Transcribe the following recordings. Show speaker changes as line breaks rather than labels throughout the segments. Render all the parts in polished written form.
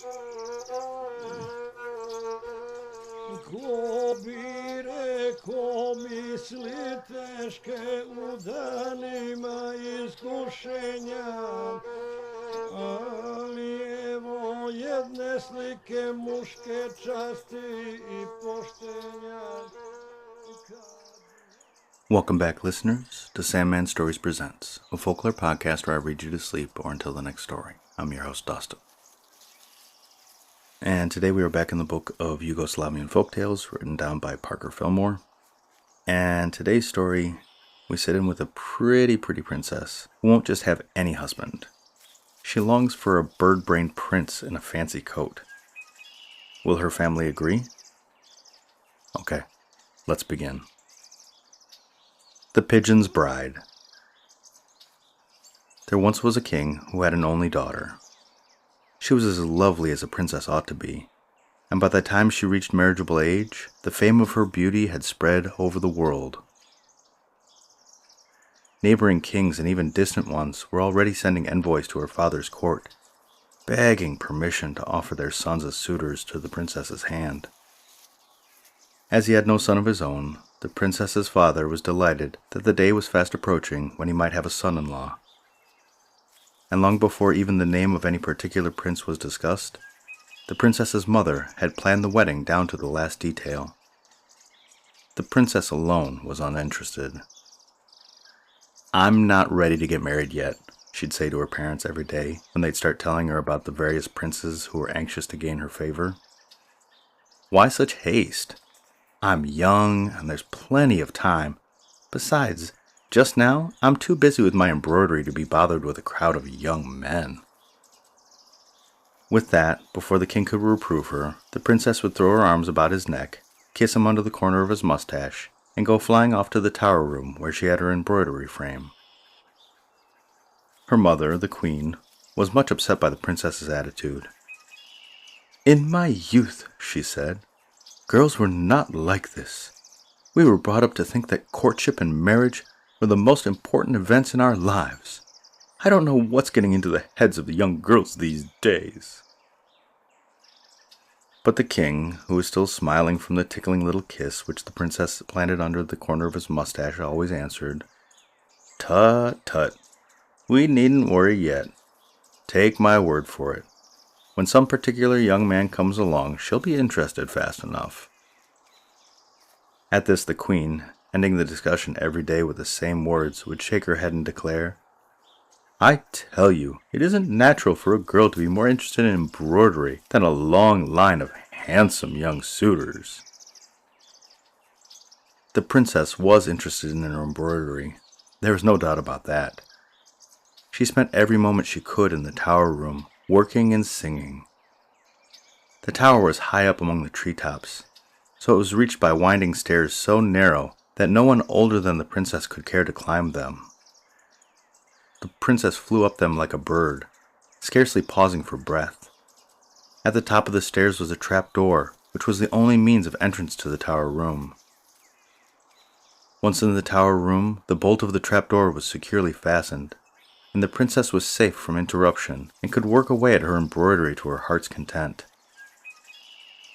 Ko bi rekao misli teške u danima iskušenja, ali evo jedne slike muške časti i poštenja.
Welcome back, listeners, to Sandman Stories Presents, a folklore podcast where I read you to sleep or until the next story. I'm your host, Dustin. And today we are back in the book of Yugoslavian folktales written down by Parker Fillmore. And today's story, we sit in with a pretty princess who won't just have any husband. She longs for a bird-brained prince in a fancy coat. Will her family agree? Okay, let's begin. The Pigeon's Bride. There once was a king who had an only daughter. She was as lovely as a princess ought to be, and by the time she reached marriageable age, the fame of her beauty had spread over the world. Neighboring kings and even distant ones were already sending envoys to her father's court, begging permission to offer their sons as suitors to the princess's hand. As he had no son of his own, the princess's father was delighted that the day was fast approaching when he might have a son-in-law. And long before even the name of any particular prince was discussed, the princess's mother had planned the wedding down to the last detail. The princess alone was uninterested. "I'm not ready to get married yet," she'd say to her parents every day when they'd start telling her about the various princes who were anxious to gain her favor. "Why such haste? I'm young and there's plenty of time. Besides, just now, I'm too busy with my embroidery to be bothered with a crowd of young men." With that, before the king could reprove her, the princess would throw her arms about his neck, kiss him under the corner of his mustache, and go flying off to the tower room where she had her embroidery frame. Her mother, the queen, was much upset by the princess's attitude. "In my youth," she said, "girls were not like this. We were brought up to think that courtship and marriage were the most important events in our lives. I don't know what's getting into the heads of the young girls these days." But the king, who was still smiling from the tickling little kiss which the princess planted under the corner of his mustache, always answered, "Tut, tut, we needn't worry yet. Take my word for it. When some particular young man comes along, she'll be interested fast enough." At this, the queen, ending the discussion every day with the same words, would shake her head and declare, "I tell you, it isn't natural for a girl to be more interested in embroidery than a long line of handsome young suitors." The princess was interested in her embroidery. There was no doubt about that. She spent every moment she could in the tower room, working and singing. The tower was high up among the treetops, so it was reached by winding stairs so narrow that no one older than the princess could care to climb them. The princess flew up them like a bird, scarcely pausing for breath. At the top of the stairs was a trap door, which was the only means of entrance to the tower room. Once in the tower room, the bolt of the trap door was securely fastened, and the princess was safe from interruption and could work away at her embroidery to her heart's content.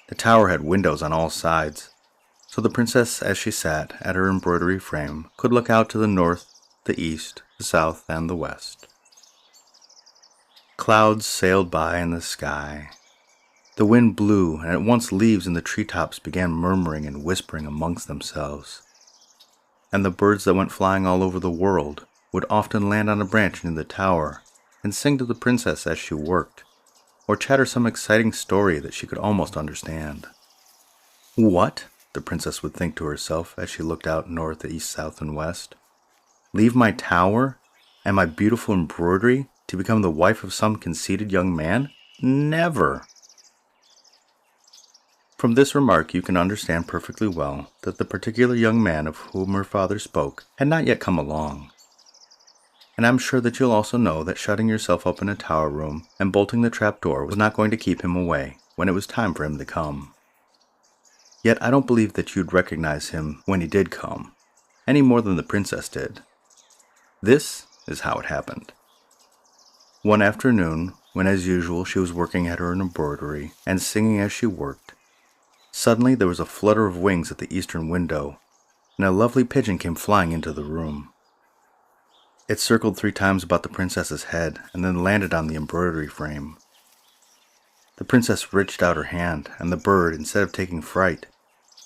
The tower had windows on all sides, so the princess, as she sat at her embroidery frame, could look out to the north, the east, the south, and the west. Clouds sailed by in the sky. The wind blew, and at once leaves in the treetops began murmuring and whispering amongst themselves. And the birds that went flying all over the world would often land on a branch near the tower and sing to the princess as she worked, or chatter some exciting story that she could almost understand. "What?" the princess would think to herself as she looked out north, east, south, and west. "Leave my tower and my beautiful embroidery to become the wife of some conceited young man? Never!" From this remark you can understand perfectly well that the particular young man of whom her father spoke had not yet come along. And I'm sure that you'll also know that shutting yourself up in a tower room and bolting the trap door was not going to keep him away when it was time for him to come. Yet I don't believe that you'd recognize him when he did come, any more than the princess did. This is how it happened. One afternoon, when as usual she was working at her embroidery and singing as she worked, suddenly there was a flutter of wings at the eastern window, and a lovely pigeon came flying into the room. It circled 3 times about the princess's head and then landed on the embroidery frame. The princess reached out her hand, and the bird, instead of taking fright,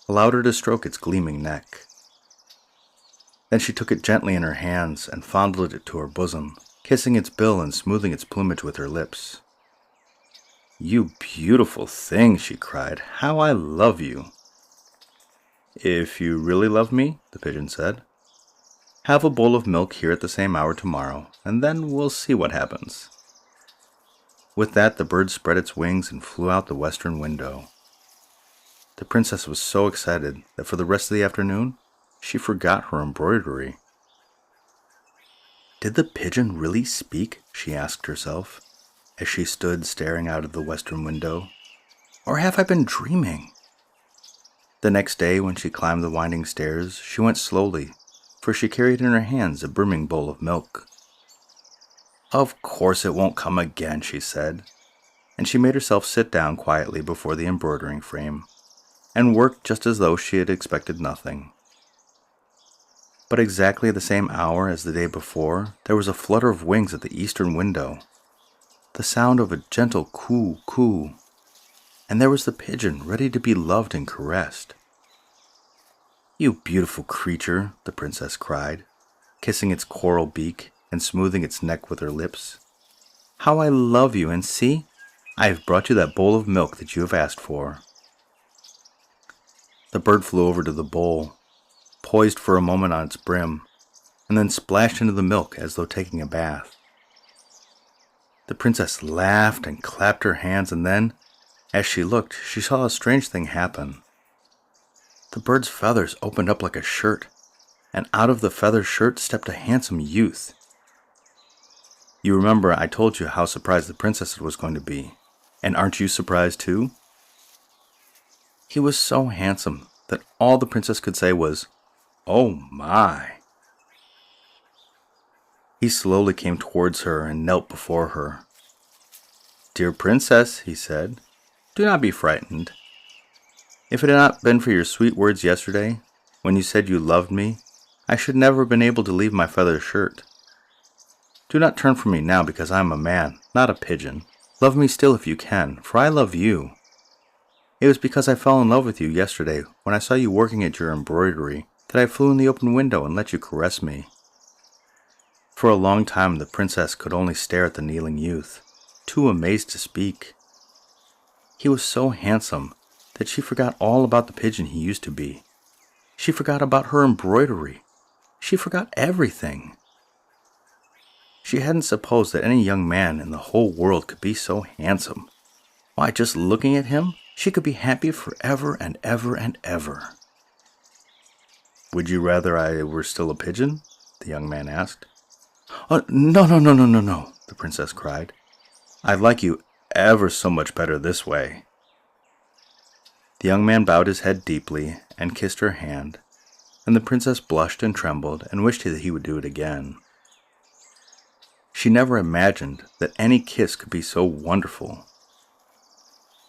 allowed her to stroke its gleaming neck. Then she took it gently in her hands and fondled it to her bosom, kissing its bill and smoothing its plumage with her lips. "You beautiful thing," she cried. "How I love you." "If you really love me," the pigeon said, "have a bowl of milk here at the same hour tomorrow, and then we'll see what happens." With that, the bird spread its wings and flew out the western window. The princess was so excited that for the rest of the afternoon, she forgot her embroidery. Did the pigeon really speak? She asked herself, as she stood staring out of the western window. Or have I been dreaming? The next day, when she climbed the winding stairs, she went slowly, for she carried in her hands a brimming bowl of milk. "Of course it won't come again," she said, and she made herself sit down quietly before the embroidering frame, and worked just as though she had expected nothing. But exactly at the same hour as the day before, there was a flutter of wings at the eastern window, the sound of a gentle coo, coo, and there was the pigeon ready to be loved and caressed. "You beautiful creature," the princess cried, kissing its coral beak and smoothing its neck with her lips. "How I love you, and see, I have brought you that bowl of milk that you have asked for." The bird flew over to the bowl, poised for a moment on its brim, and then splashed into the milk as though taking a bath. The princess laughed and clapped her hands, and then, as she looked, she saw a strange thing happen. The bird's feathers opened up like a shirt, and out of the feather shirt stepped a handsome youth. You remember I told you how surprised the princess was going to be, and aren't you surprised too? He was so handsome that all the princess could say was, "Oh my!" He slowly came towards her and knelt before her. "Dear princess," he said, "do not be frightened. If it had not been for your sweet words yesterday, when you said you loved me, I should never have been able to leave my feather shirt. Do not turn from me now because I am a man, not a pigeon. Love me still if you can, for I love you. It was because I fell in love with you yesterday when I saw you working at your embroidery that I flew in the open window and let you caress me." For a long time the princess could only stare at the kneeling youth, too amazed to speak. He was so handsome that she forgot all about the pigeon he used to be. She forgot about her embroidery. She forgot everything. She hadn't supposed that any young man in the whole world could be so handsome. Why, just looking at him, she could be happy forever and ever and ever. "Would you rather I were still a pigeon?" the young man asked. "Oh, no, no, no, no, no, no," the princess cried. "I like you ever so much better this way." The young man bowed his head deeply and kissed her hand, and the princess blushed and trembled and wished that he would do it again. She never imagined that any kiss could be so wonderful.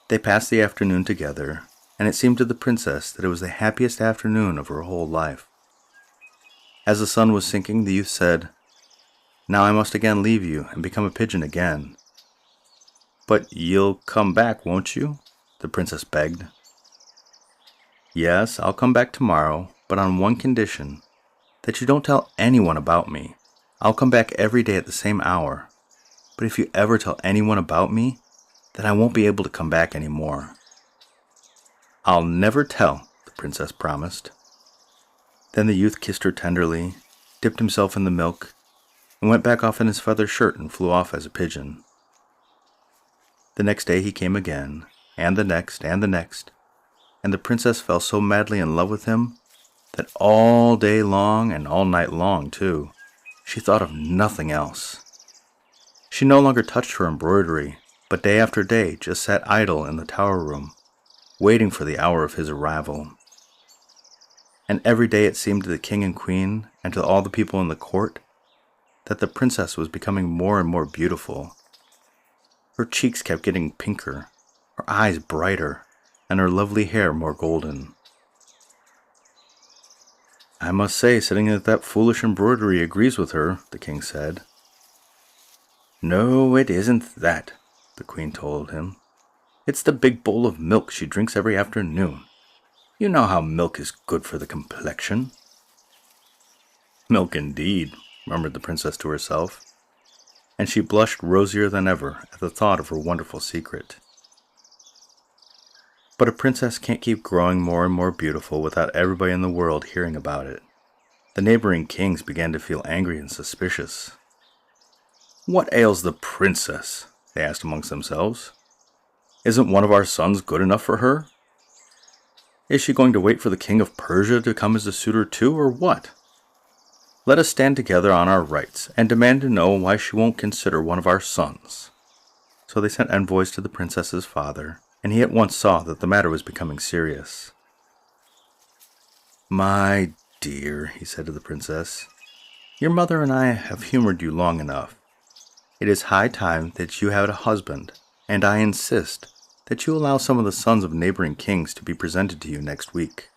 They passed the afternoon together, and it seemed to the princess that it was the happiest afternoon of her whole life. As the sun was sinking, the youth said, "Now I must again leave you and become a pigeon again." "But you'll come back, won't you?" the princess begged. "Yes, I'll come back tomorrow, but on one condition, that you don't tell anyone about me. I'll come back every day at the same hour, but if you ever tell anyone about me, then I won't be able to come back anymore." "I'll never tell," the princess promised. Then the youth kissed her tenderly, dipped himself in the milk, and went back off in his feather shirt and flew off as a pigeon. The next day he came again, and the next, and the next, and the princess fell so madly in love with him that all day long, and all night long too, she thought of nothing else. She no longer touched her embroidery, but day after day just sat idle in the tower room, waiting for the hour of his arrival. And every day it seemed to the king and queen, and to all the people in the court, that the princess was becoming more and more beautiful. Her cheeks kept getting pinker, her eyes brighter, and her lovely hair more golden. "I must say, sitting at that foolish embroidery agrees with her," the king said. "No, it isn't that," the queen told him. "It's the big bowl of milk she drinks every afternoon. You know how milk is good for the complexion." "Milk indeed," murmured the princess to herself, and she blushed rosier than ever at the thought of her wonderful secret. But a princess can't keep growing more and more beautiful without everybody in the world hearing about it. The neighboring kings began to feel angry and suspicious. "What ails the princess?" they asked amongst themselves. "Isn't one of our sons good enough for her? Is she going to wait for the king of Persia to come as a suitor too, or what? Let us stand together on our rights and demand to know why she won't consider one of our sons." So they sent envoys to the princess's father, and he at once saw that the matter was becoming serious. "My dear," he said to the princess, "your mother and I have humored you long enough. It is high time that you had a husband, and I insist that you allow some of the sons of neighboring kings to be presented to you next week."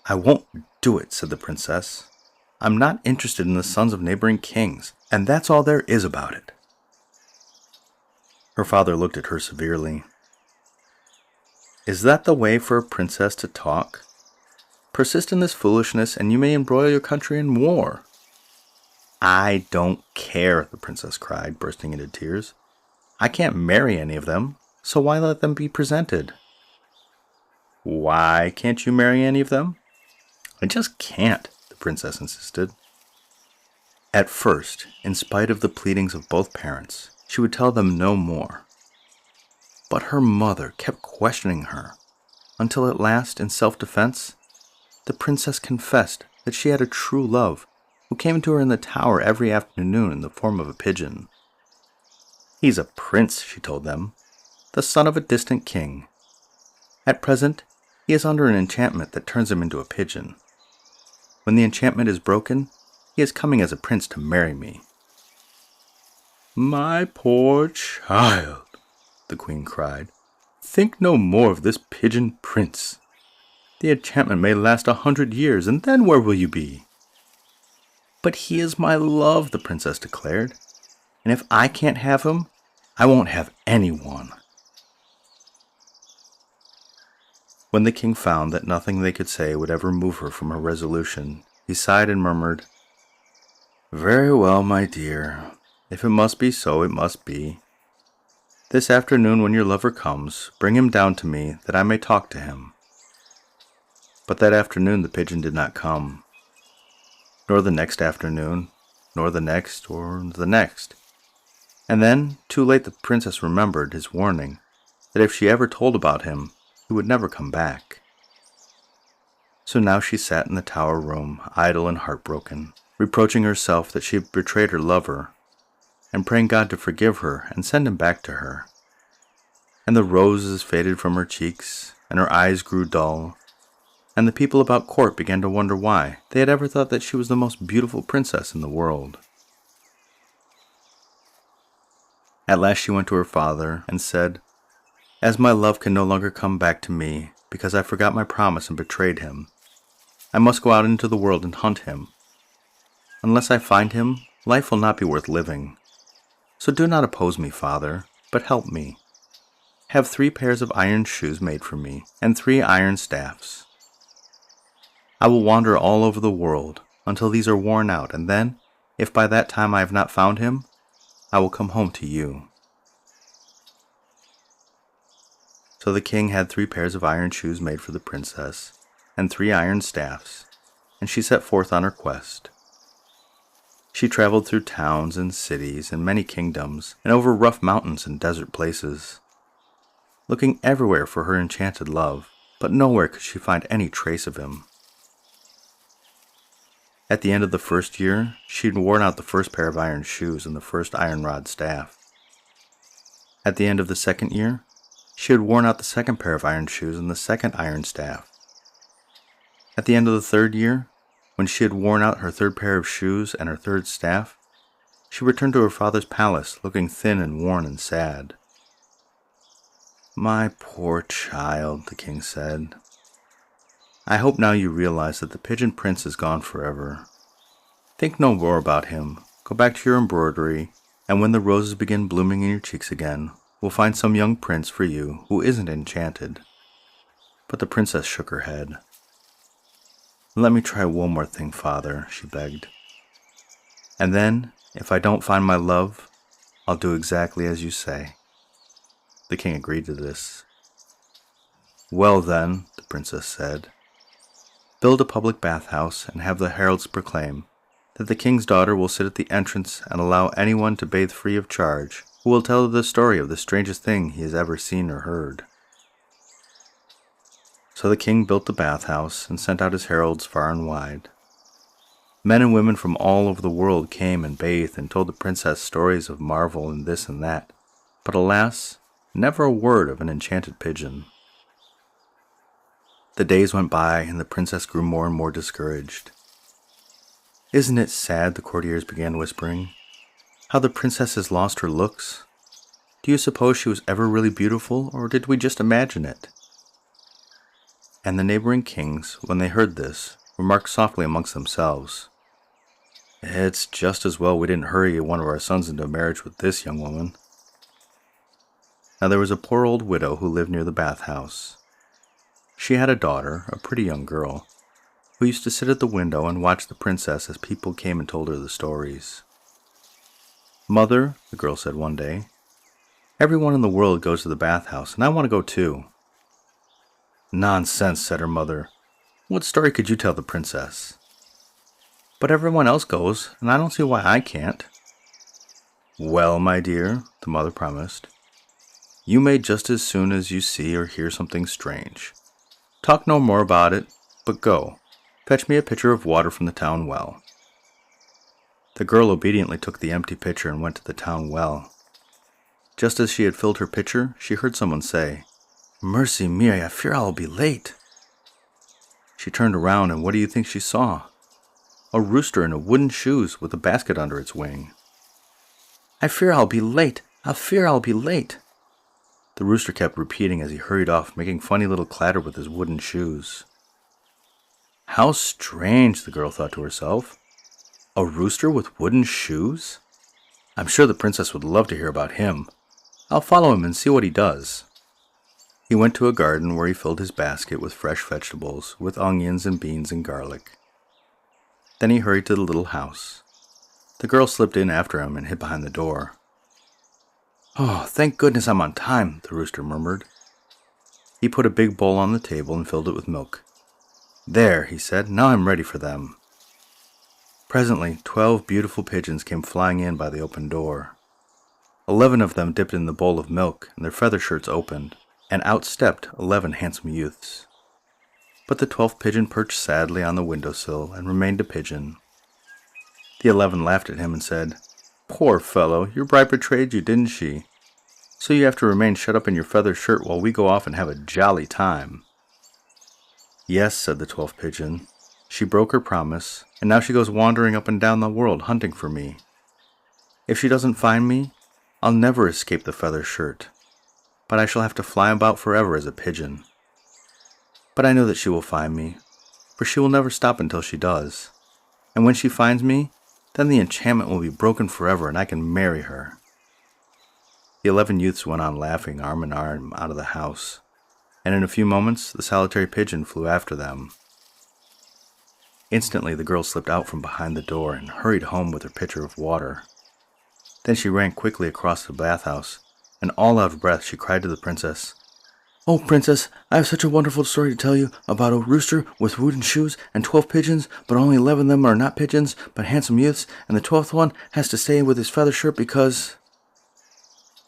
"I won't do it," said the princess. "I'm not interested in the sons of neighboring kings, and that's all there is about it." Her father looked at her severely. "Is that the way for a princess to talk? Persist in this foolishness, and you may embroil your country in war." "I don't care," the princess cried, bursting into tears. "I can't marry any of them, so why let them be presented?" "Why can't you marry any of them?" "I just can't," the princess insisted. At first, in spite of the pleadings of both parents, she would tell them no more. But her mother kept questioning her, until at last, in self-defense, the princess confessed that she had a true love who came to her in the tower every afternoon in the form of a pigeon. "He's a prince," she told them, "the son of a distant king. At present, he is under an enchantment that turns him into a pigeon. When the enchantment is broken, he is coming as a prince to marry me." "My poor child," the queen cried, "think no more of this pigeon prince. The enchantment may last 100 years, and then where will you be?" "But he is my love," the princess declared, "and if I can't have him, I won't have anyone." When the king found that nothing they could say would ever move her from her resolution, he sighed and murmured, "Very well, my dear. If it must be so, it must be. This afternoon when your lover comes, bring him down to me that I may talk to him." But that afternoon the pigeon did not come, nor the next afternoon, nor the next, or the next. And then, too late, the princess remembered his warning that if she ever told about him, he would never come back. So now she sat in the tower room, idle and heartbroken, reproaching herself that she had betrayed her lover, and praying God to forgive her and send him back to her. And the roses faded from her cheeks, and her eyes grew dull, and the people about court began to wonder why they had ever thought that she was the most beautiful princess in the world. At last she went to her father and said, "As my love can no longer come back to me because I forgot my promise and betrayed him, I must go out into the world and hunt him. Unless I find him, life will not be worth living. So do not oppose me, father, but help me. Have 3 pairs of iron shoes made for me, and 3 iron staffs. I will wander all over the world until these are worn out, and then, if by that time I have not found him, I will come home to you." So the king had 3 pairs of iron shoes made for the princess, and 3 iron staffs, and she set forth on her quest. She traveled through towns and cities and many kingdoms, and over rough mountains and desert places, looking everywhere for her enchanted love, but nowhere could she find any trace of him. At the end of the first year, she had worn out the first pair of iron shoes and the first iron rod staff. At the end of the second year, she had worn out the second pair of iron shoes and the second iron staff. At the end of the third year, when she had worn out her third pair of shoes and her third staff, she returned to her father's palace, looking thin and worn and sad. "My poor child," the king said. "I hope now you realize that the Pigeon Prince is gone forever. Think no more about him. Go back to your embroidery, and when the roses begin blooming in your cheeks again, we'll find some young prince for you who isn't enchanted." But the princess shook her head. "Let me try one more thing, father," she begged. "And then, if I don't find my love, I'll do exactly as you say." The king agreed to this. "Well then," the princess said, "build a public bathhouse and have the heralds proclaim that the king's daughter will sit at the entrance and allow anyone to bathe free of charge who will tell the story of the strangest thing he has ever seen or heard." So the king built the bathhouse and sent out his heralds far and wide. Men and women from all over the world came and bathed and told the princess stories of marvel and this and that, but alas, never a word of an enchanted pigeon. The days went by and the princess grew more and more discouraged. "Isn't it sad," the courtiers began whispering, "how the princess has lost her looks? Do you suppose she was ever really beautiful, or did we just imagine it?" And the neighboring kings, when they heard this, remarked softly amongst themselves, "It's just as well we didn't hurry one of our sons into marriage with this young woman." Now there was a poor old widow who lived near the bathhouse. She had a daughter, a pretty young girl, who used to sit at the window and watch the princess as people came and told her the stories. "Mother," the girl said one day, "everyone in the world goes to the bathhouse, and I want to go too." "Nonsense," said her mother. "What story could you tell the princess?" "But everyone else goes, and I don't see why I can't." "Well, my dear," the mother promised, "you may just as soon as you see or hear something strange. Talk no more about it, but go, fetch me a pitcher of water from the town well." The girl obediently took the empty pitcher and went to the town well. Just as she had filled her pitcher, she heard someone say, "Mercy me, I fear I'll be late." She turned around, and what do you think she saw? A rooster in wooden shoes with a basket under its wing. "I fear I'll be late, I fear I'll be late." The rooster kept repeating as he hurried off, making funny little clatter with his wooden shoes. "How strange," the girl thought to herself. "A rooster with wooden shoes? I'm sure the princess would love to hear about him. I'll follow him and see what he does." He went to a garden where he filled his basket with fresh vegetables, with onions and beans and garlic. Then he hurried to the little house. The girl slipped in after him and hid behind the door. "Oh, thank goodness I'm on time," the rooster murmured. He put a big bowl on the table and filled it with milk. "There," he said, "now I'm ready for them." Presently, 12 beautiful pigeons came flying in by the open door. 11 of them dipped in the bowl of milk, and their feather shirts opened, and out stepped 11 handsome youths. But the 12th pigeon perched sadly on the windowsill and remained a pigeon. The 11 laughed at him and said, "Poor fellow, your bride betrayed you, didn't she? So you have to remain shut up in your feather shirt while we go off and have a jolly time." "Yes," said the 12th pigeon. "She broke her promise, and now she goes wandering up and down the world hunting for me. If she doesn't find me, I'll never escape the feather shirt, but I shall have to fly about forever as a pigeon. But I know that she will find me, for she will never stop until she does. And when she finds me, then the enchantment will be broken forever and I can marry her." The 11 youths went on laughing arm in arm out of the house, and in a few moments the solitary pigeon flew after them. Instantly the girl slipped out from behind the door and hurried home with her pitcher of water. Then she ran quickly across the bathhouse, and all out of breath she cried to the princess, "Oh, princess, I have such a wonderful story to tell you about a rooster with wooden shoes and 12 pigeons, but only 11 of them are not pigeons, but handsome youths, and the 12th one has to stay with his feather shirt because—"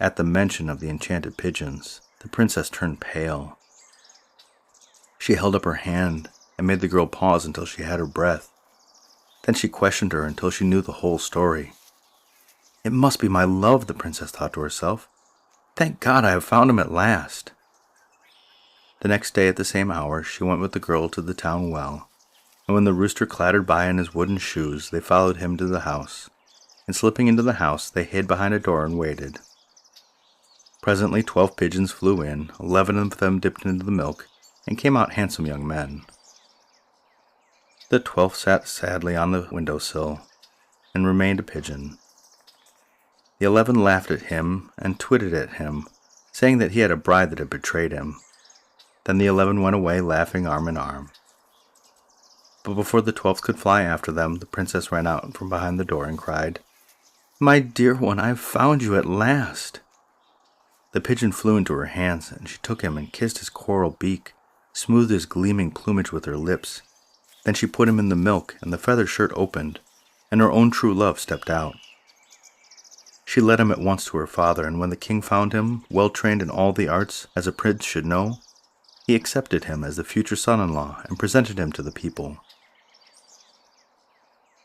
At the mention of the enchanted pigeons, the princess turned pale. She held up her hand and made the girl pause until she had her breath. Then she questioned her until she knew the whole story. "It must be my love," the princess thought to herself. "Thank God I have found him at last." The next day at the same hour, she went with the girl to the town well, and when the rooster clattered by in his wooden shoes, they followed him to the house, and slipping into the house, they hid behind a door and waited. Presently 12 pigeons flew in, 11 of them dipped into the milk, and came out handsome young men. The 12th sat sadly on the windowsill, and remained a pigeon. The 11 laughed at him and twitted at him, saying that he had a bride that had betrayed him. Then the 11 went away, laughing arm in arm. But before the 12th could fly after them, the princess ran out from behind the door and cried, "My dear one, I have found you at last!" The pigeon flew into her hands, and she took him and kissed his coral beak, smoothed his gleaming plumage with her lips. Then she put him in the milk, and the feather shirt opened, and her own true love stepped out. She led him at once to her father, and when the king found him, well trained in all the arts, as a prince should know, he accepted him as the future son-in-law and presented him to the people.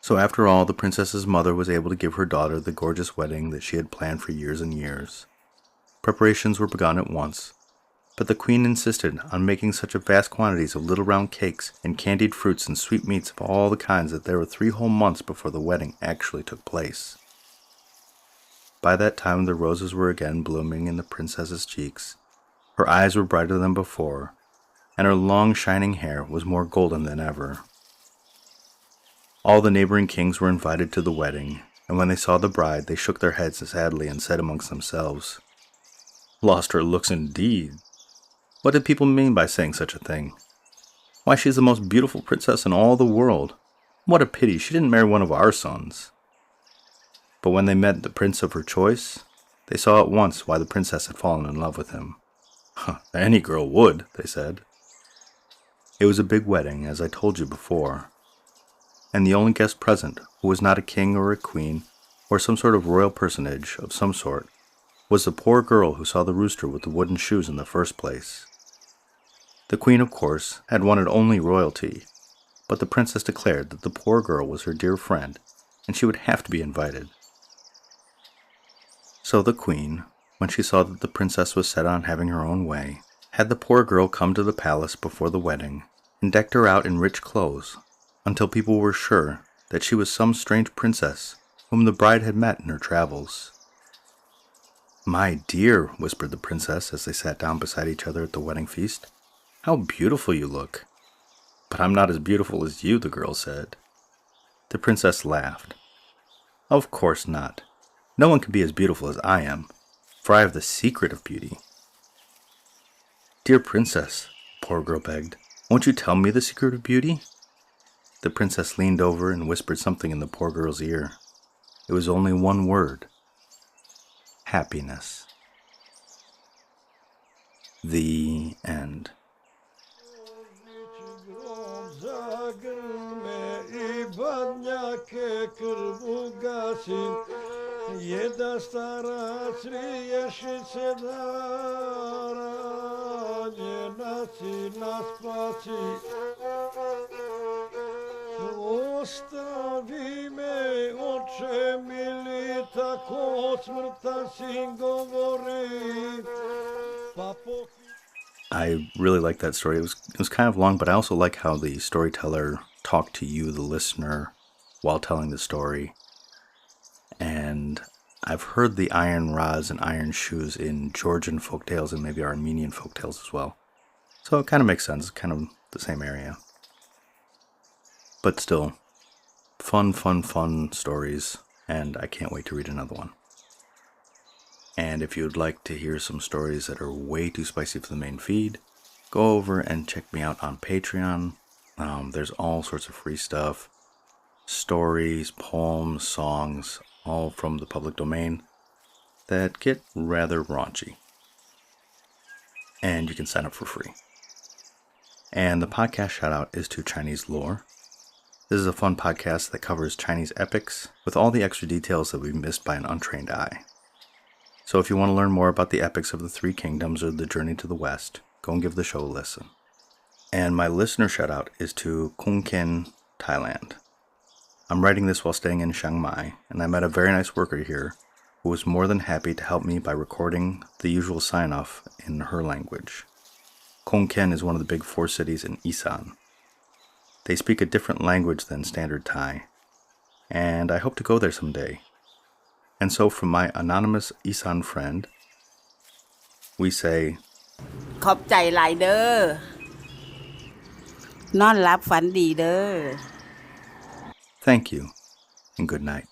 So after all, the princess's mother was able to give her daughter the gorgeous wedding that she had planned for years and years. Preparations were begun at once, but the queen insisted on making such vast quantities of little round cakes and candied fruits and sweetmeats of all the kinds that there were 3 whole months before the wedding actually took place. By that time the roses were again blooming in the princess's cheeks, her eyes were brighter than before, and her long shining hair was more golden than ever. All the neighboring kings were invited to the wedding, and when they saw the bride they shook their heads sadly and said amongst themselves, "Lost her looks indeed! What did people mean by saying such a thing? Why, she's the most beautiful princess in all the world. What a pity she didn't marry one of our sons." But when they met the prince of her choice, they saw at once why the princess had fallen in love with him. "Any girl would," they said. It was a big wedding, as I told you before, and the only guest present, who was not a king or a queen, or some sort of royal personage of some sort, was the poor girl who saw the rooster with the wooden shoes in the first place. The queen, of course, had wanted only royalty, but the princess declared that the poor girl was her dear friend, and she would have to be invited. So the queen, when she saw that the princess was set on having her own way, had the poor girl come to the palace before the wedding, and decked her out in rich clothes, until people were sure that she was some strange princess whom the bride had met in her travels. "My dear," whispered the princess as they sat down beside each other at the wedding feast, "how beautiful you look." "But I'm not as beautiful as you," the girl said. The princess laughed. "Of course not. No one can be as beautiful as I am, for I have the secret of beauty." "Dear princess," the poor girl begged, "won't you tell me the secret of beauty?" The princess leaned over and whispered something in the poor girl's ear. It was only one word: happiness. The end.
Jedna stara sriješice dara, njena sina spasi. Ostavi me, oče mili, tako smrta sin govori.
I really like that story. It was kind of long, but I also like how the storyteller talked to you, the listener, while telling the story. And I've heard the iron rods and iron shoes in Georgian folktales and maybe Armenian folktales as well. So it kind of makes sense. It's kind of the same area. But still, fun stories, and I can't wait to read another one. And if you'd like to hear some stories that are way too spicy for the main feed, go over and check me out on Patreon. There's all sorts of free stuff. Stories, poems, songs, all from the public domain that get rather raunchy. And you can sign up for free. And the podcast shoutout is to Chinese Lore. This is a fun podcast that covers Chinese epics with all the extra details that we've missed by an untrained eye. So if you want to learn more about the epics of the Three Kingdoms or the Journey to the West, go and give the show a listen. And my listener shoutout is to Khon, Thailand. I'm writing this while staying in Chiang Mai, and I met a very nice worker here who was more than happy to help me by recording the usual sign-off in her language. Khon is one of the big 4 cities in Isan. They speak a different language than standard Thai, and I hope to go there someday And so from my anonymous Isan friend, we say,
ขอบใจหลายเด้อ นอนหลับฝันดีเด้อ
thank you and good night.